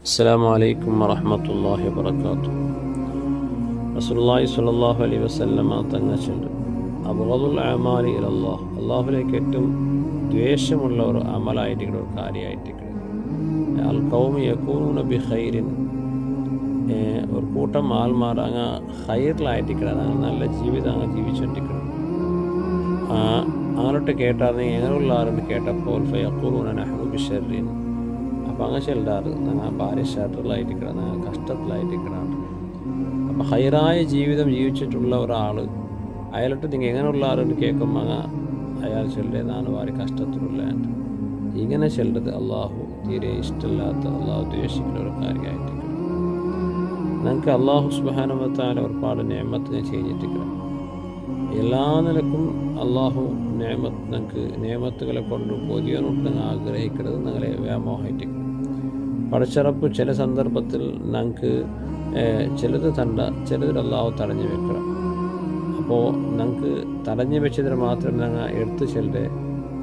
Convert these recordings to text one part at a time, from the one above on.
അസ്സലാമു അലൈക്കും വറഹ്മത്തുള്ളാഹി വബറകാതുഹു. റസൂലുള്ളാഹി സ്വല്ലല്ലാഹു അലൈഹി വസല്ലമ തങ്ങൾ ചൊല്ലു, അബ്ഗദുൽ അഅമാലി ഇലല്ലാഹ്, അല്ലാഹുവിലേക്ക് ഏറ്റവും ദ്വേഷമുള്ള ഒരു അമലായിരിക്കണം, ഒരു കാര്യമായിരിക്കണം. അൽ ഖൗമു യകൂനൂന ബി ഖൈരിൻ, ഒരു കൂട്ടം ആൾമാർ അങ്ങ് ഖൈറിലായിരിക്കണം, അങ്ങ് നല്ല ജീവിതം അങ്ങ് ജീവിച്ചുകൊണ്ടിരിക്കണം. അങ്ങോട്ട് കേട്ടാൽ എങ്ങനെയുള്ള ആരെന്ന് കേട്ടപ്പോൾ ഫയഖൂലൂന നഹ്നു ബിശർരിൻ, അപ്പം അങ്ങ് ചെല്ലാറ് ഞങ്ങൾ ഭാര്യ ഷർറിലായിരിക്കണം, ഞങ്ങൾ കഷ്ടത്തിലായിരിക്കണം. അപ്പം ഹൈറായ ജീവിതം ജീവിച്ചിട്ടുള്ള ഒരാൾ അയാളിട്ട് നിങ്ങൾ എങ്ങനെയുള്ള ആരെന്ന് കേൾക്കുമ്പോൾ അങ്ങ് അയാൾ ചൊല്ലേ നാണ് ഭാര്യ കഷ്ടത്തിലുള്ളതായിട്ട്. ഇങ്ങനെ ചെല്ലത് അള്ളാഹു തീരെ ഇഷ്ടമില്ലാത്ത, അള്ളാഹു ദ്വേഷിക്കുന്ന ഒരു കാര്യമായിരിക്കണം. ഞങ്ങൾക്ക് അള്ളാഹു സുബ്ഹാനഹു വ തആല ഒരുപാട് നിഅമത്ത് ചെയ്തിട്ടിരിക്കണം. എല്ലാ നിലക്കും അള്ളാഹു ഞങ്ങൾക്ക് നിയമത്തുകളെ കൊണ്ട് പൊതിയാനോട്ട് ഞങ്ങൾ ആഗ്രഹിക്കുന്നത്, ഞങ്ങളെ വ്യാമോഹിപ്പിക്കണം. പടച്ചിറപ്പ് ചില സന്ദർഭത്തിൽ ഞങ്ങൾക്ക് ചിലത് ചിലതിൽ അള്ളാഹു തടഞ്ഞു വെക്കണം. അപ്പോൾ ഞങ്ങൾക്ക് തടഞ്ഞു വെച്ചതിന് മാത്രം ഞങ്ങൾ എടുത്ത് ചെല്ലെ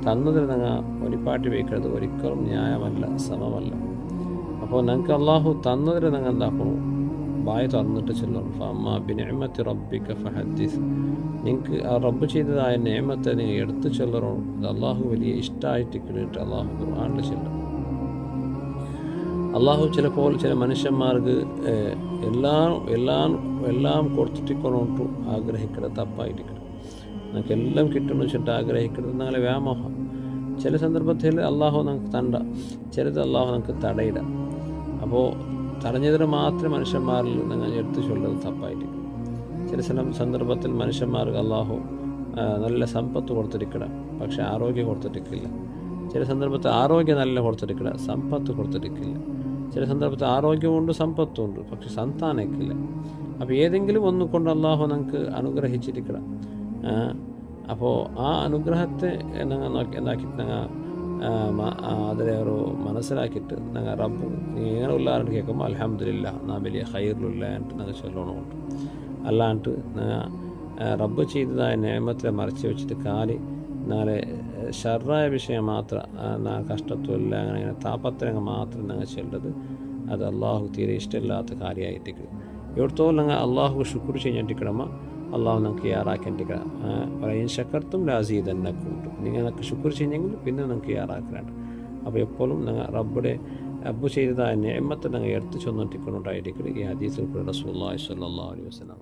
തന്നതിൽ ഞങ്ങൾ ഒരിപ്പാട്ടി വയ്ക്കുന്നത് ഒരിക്കലും ന്യായമല്ല, സമമല്ല. അപ്പോൾ ഞങ്ങൾക്ക് അള്ളാഹു തന്നതിൽ ഞങ്ങൾ എന്താക്കണം, വായ തുറന്നിട്ട് ചെല്ലണം. ഫഅമ്മാ ബിനിഅമത്തി റബ്ബിക ഫഹദ്ദിസ്, നിങ്ങൾക്ക് ആ റബ്ബ് ചെയ്തതായ നിഅമത്തെ നിങ്ങൾ എടുത്തു ചെല്ലണം. അത് അള്ളാഹു വലിയ ഇഷ്ടമായിട്ട് കിട്ടിയിട്ട് അള്ളാഹു ഖുർആനിൽ ചെല്ലണം. അള്ളാഹു ചിലപ്പോൾ ചില മനുഷ്യന്മാർക്ക് എല്ലാം കൊടുത്തിട്ടിക്കൊണ്ടു ആഗ്രഹിക്കുന്നത് തപ്പായിരിക്കണം. നമുക്ക് എല്ലാം കിട്ടണമെന്ന് വെച്ചിട്ട് ആഗ്രഹിക്കുന്നത് ഞങ്ങളെ വ്യാമോഹം. ചില സന്ദർഭത്തിൽ അള്ളാഹു നമുക്ക് തണ്ട, ചിലത് അള്ളാഹു നമുക്ക് തടയിടാം. അപ്പോൾ തടഞ്ഞതിന് മാത്രം മനുഷ്യന്മാരിൽ നിങ്ങൾ എടുത്തു ചൊല്ലുന്നത് തപ്പായിരിക്കും. ചില സന്ദർഭത്തിൽ മനുഷ്യന്മാർക്ക് അള്ളാഹു നല്ല സമ്പത്ത് കൊടുത്തിരിക്കണം, പക്ഷെ ആരോഗ്യം കൊടുത്തിട്ടില്ല. ചില സന്ദർഭത്തിൽ ആരോഗ്യം നല്ല കൊടുത്തിരിക്കണം, സമ്പത്ത് കൊടുത്തിട്ടില്ല. ചില സന്ദർഭത്തിൽ ആരോഗ്യമുണ്ട്, സമ്പത്തുണ്ട്, പക്ഷെ സന്താനക്കില്ല. അപ്പോൾ ഏതെങ്കിലും ഒന്നുകൊണ്ട് അള്ളാഹു നമുക്ക് അനുഗ്രഹിച്ചിരിക്കണം. അപ്പോൾ ആ അനുഗ്രഹത്തെ എന്താക്കിയിട്ട് ഞങ്ങൾ അതിനെ ഒരു മനസ്സിലാക്കിയിട്ട് ഞങ്ങൾ റബ്ബ് ഇങ്ങനെ ഉള്ളാരെന്ന് കേൾക്കുമ്പോൾ അൽഹംദുലില്ലാഹ് നാം വലിയ ഖൈറിലുള്ളതായിട്ട് ഞങ്ങൾ ചൊല്ലണമുണ്ട്. അല്ലാണ്ട് റബ്ബ് ചെയ്തതായ നിഅമത്തിനെ മറച്ചു വെച്ചിട്ട് കാലി നാളെ ഷർറായ വിഷയം മാത്രം, കഷ്ടത്തുമില്ല അങ്ങനെ താപത്രങ്ങൾ മാത്രം ഞങ്ങൾ ചെല്ലത്, അത് അള്ളാഹു തീരെ ഇഷ്ടമില്ലാത്ത കാര്യമായിട്ടിരിക്കും. ഇവിടത്തോളം ഞങ്ങൾ അള്ളാഹു ശുക്ർ ചെയ്യാണ്ടിരിക്കണമോ, അള്ളാഹു നമുക്ക് യാറാക്കേണ്ടിരിക്കണം. പറയും ശക്കർത്തും ലാസീദന്നക്കും, നിങ്ങൾക്ക് ശുക്ർ ചെയ്യെങ്കിൽ പിന്നെ നിങ്ങൾക്ക് യാറാക്കാനുണ്ട്. അപ്പോൾ എപ്പോഴും ഞങ്ങൾ റബ്ബ് ചെയ്തതായ നിഅമത്തെ ഞങ്ങൾ എടുത്ത് ചെന്നിട്ടിക്കൊണ്ടായിരിക്കും. ഈ ഹദീസിൽ റസൂലുള്ളാഹി സ്വല്ലല്ലാഹു അലൈഹി വസല്ലം